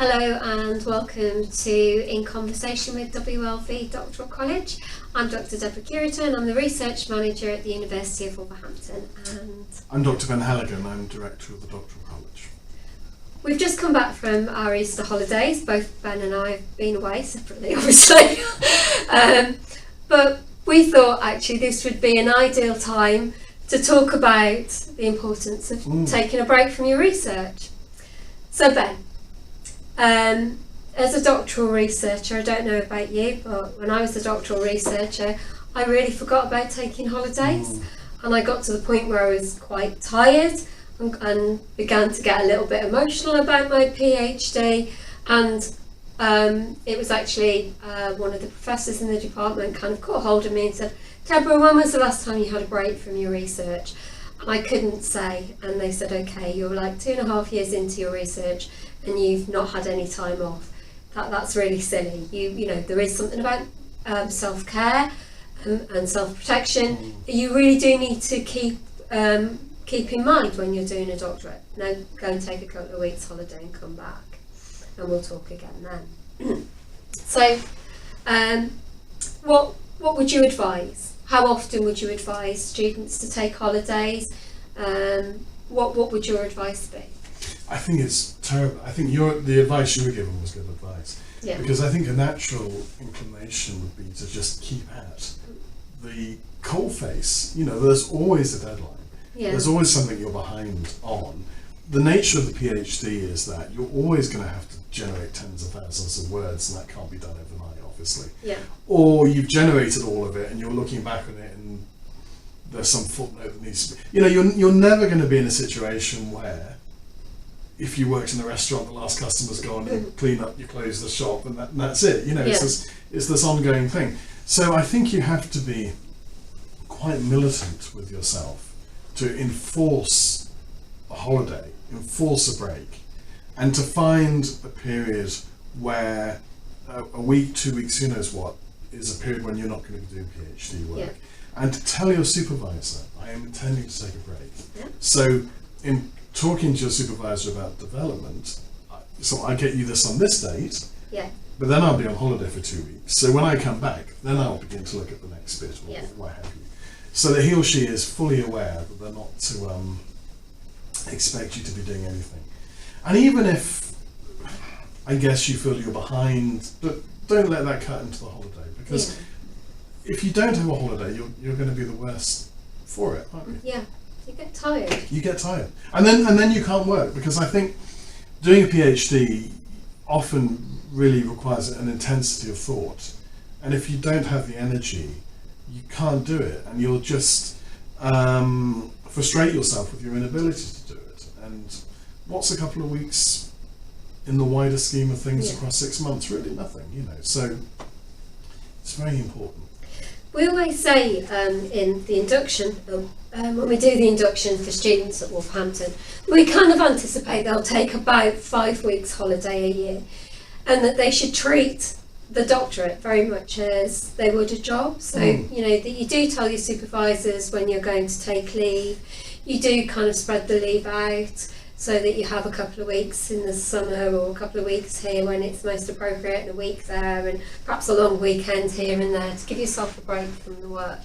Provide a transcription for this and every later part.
Hello and welcome to In Conversation with WLV Doctoral College. I'm Dr. Deborah Curitan, I'm the Research Manager at the University of Wolverhampton, and I'm Dr. Ben Halligan, I'm Director of the Doctoral College. We've just come back from our Easter holidays. Both Ben and I have been away separately, obviously. But we thought actually this would be an ideal time to talk about the importance of taking a break from your research. So Ben, as a doctoral researcher, I don't know about you, but when I was a doctoral researcher, I really forgot about taking holidays, and I got to the point where I was quite tired and began to get a little bit emotional about my PhD, and it was actually one of the professors in the department kind of caught hold of me and said, "Deborah, when was the last time you had a break from your research?" And I couldn't say, and they said, "Okay, you're like 2.5 years into your research and you've not had any time off. That's really silly. You know, there is something about self-care and self-protection that you really do need to keep in mind when you're doing a doctorate. Now go and take a couple of weeks holiday and come back, and we'll talk again then." So what would you advise? How often would you advise students to take holidays? What would your advice be? I think it's terrible. I think the advice you were given was good advice. Yeah. Because I think a natural inclination would be to just keep at the coalface. You know, there's always a deadline. Yeah. There's always something you're behind on. The nature of the PhD is that you're always going to have to generate tens of thousands of words, and that can't be done overnight, obviously. Yeah. Or you've generated all of it and you're looking back on it and there's some footnote that needs to be... You know, you're never going to be in a situation where if you worked in a restaurant, the last customer's gone, you clean up, you close the shop, and that's it. You know, Yeah. it's this ongoing thing. So I think you have to be quite militant with yourself to enforce a holiday, enforce a break, and to find a period where a week, 2 weeks, who knows what, is a period when you're not going to be doing PhD work. Yeah. And to tell your supervisor, I am intending to take a break. Yeah. So in talking to your supervisor about development, so I get you this on this date, Yeah. but then I'll be on holiday for 2 weeks. So when I come back, then I'll begin to look at the next bit, or Yeah. what have you. So that he or she is fully aware that they're not to expect you to be doing anything. And even if, I guess, you feel you're behind, but don't let that cut into the holiday, because if you don't have a holiday, you're going to be the worse for it, aren't you? Yeah. You get tired. You get tired, and then you can't work, because I think doing a PhD often really requires an intensity of thought, and if you don't have the energy, you can't do it, and you'll just frustrate yourself with your inability to do it. And what's a couple of weeks in the wider scheme of things across 6 months? Really nothing, you know. So it's very important. We always say in the induction, when we do the induction for students at Wolverhampton, we kind of anticipate they'll take about 5 weeks holiday a year, and that they should treat the doctorate very much as they would a job. So, you know, that you do tell your supervisors when you're going to take leave, you do kind of spread the leave out, so that you have a couple of weeks in the summer or a couple of weeks here when it's most appropriate, and a week there, and perhaps a long weekend here and there to give yourself a break from the work.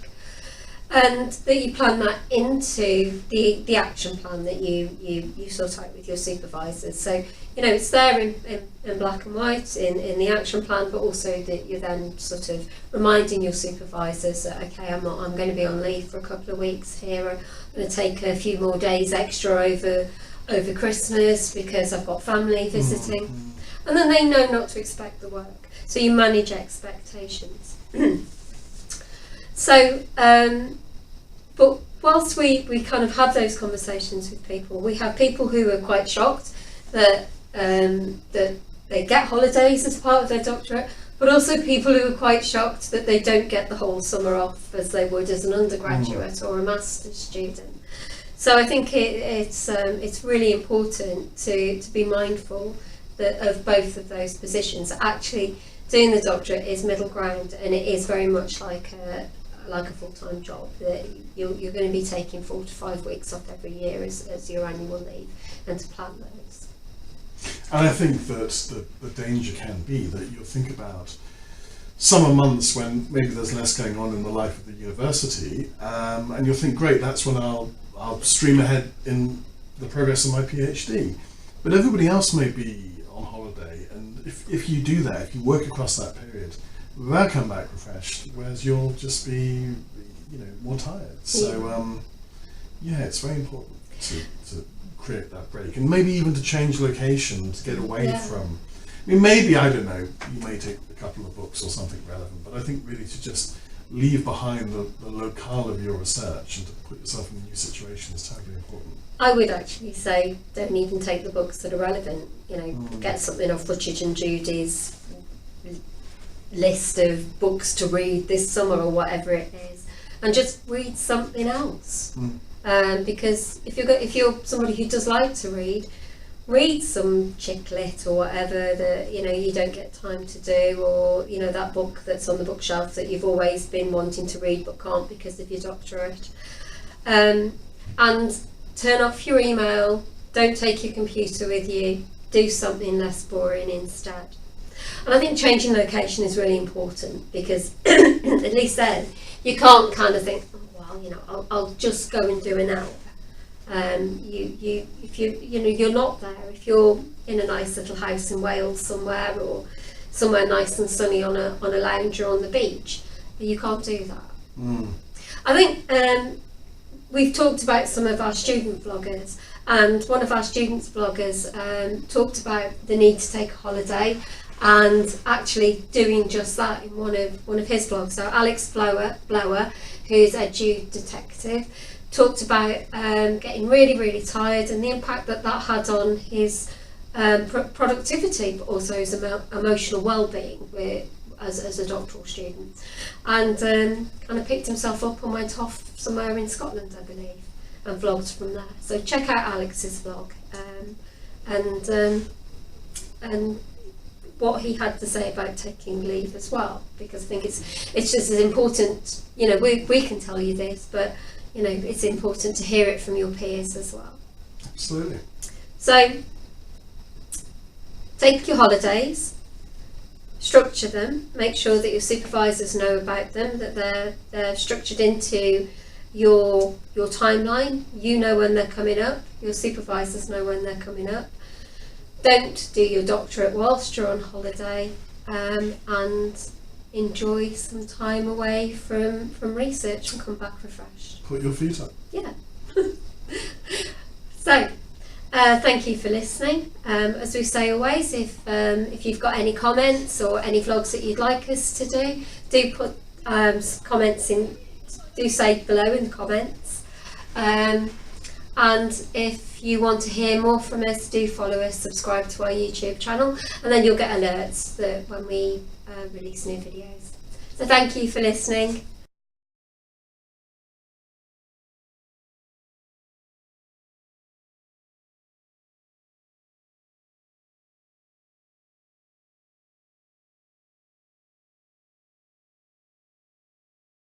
And that you plan that into the action plan that you sort out with your supervisors. So, you know, it's there in black and white in the action plan, but also that you're then sort of reminding your supervisors that, okay, I'm going to be on leave for a couple of weeks here, I'm going to take a few more days extra over Christmas because I've got family visiting, and then they know not to expect the work, so you manage expectations. So but whilst we kind of have those conversations with people, we have people who are quite shocked that they get holidays as part of their doctorate, but also people who are quite shocked that they don't get the whole summer off as they would as an undergraduate or a master's student. So I think it's really important to be mindful of both of those positions. Actually, doing the doctorate is middle ground, and it is very much like a full-time job. That you're going to be taking 4 to 5 weeks off every year as your annual leave, and to plan those. And I think that the danger can be that you'll think about summer months when maybe there's less going on in the life of the university, and you'll think, great, that's when I'll stream ahead in the progress of my PhD. But everybody else may be on holiday, and if you do that, if you work across that period, they'll come back refreshed, whereas you'll just be, more tired. So it's very important to create that break, and maybe even to change location, to get away from. I mean, maybe, I don't know, you may take a couple of books or something relevant, but I think really to just leave behind the locale of your research and to put yourself in a new situation is terribly important. I would actually say don't even take the books that are relevant. Get something off Butchage and Judy's list of books to read this summer or whatever it is, and just read something else. Because if you're somebody who does like to read some chick lit or whatever that you don't get time to do, or that book that's on the bookshelf that you've always been wanting to read but can't because of your doctorate, and turn off your email, don't take your computer with you, do something less boring instead. And I think changing location is really important, because at least then you can't kind of think, I'll just go and do an hour. If you're not there, if you're in a nice little house in Wales somewhere, or somewhere nice and sunny on a lounge or on the beach, you can't do that. I think we've talked about some of our student bloggers, and one of our students bloggers talked about the need to take a holiday, and actually doing just that in one of his blogs. So Alex Blower, who's Edu Detective, talked about getting really, really tired and the impact that had on his productivity, but also his emotional well-being as a doctoral student, and kind of picked himself up and went off somewhere in Scotland, I believe, and vlogged from there. So check out Alex's vlog and what he had to say about taking leave as well, because I think it's just as important. We can tell you this, but it's important to hear it from your peers as well. Absolutely. So take your holidays, structure them, make sure that your supervisors know about them, that they're structured into your timeline. You know when they're coming up, your supervisors know when they're coming up. Don't do your doctorate whilst you're on holiday, and enjoy some time away from research and come back refreshed. Put your feet up. Yeah. So, thank you for listening. As we say always, if you've got any comments or any vlogs that you'd like us to do put comments in. Do say below in the comments. And if you want to hear more from us, do follow us, subscribe to our YouTube channel, and then you'll get alerts that when we release new videos. So thank you for listening.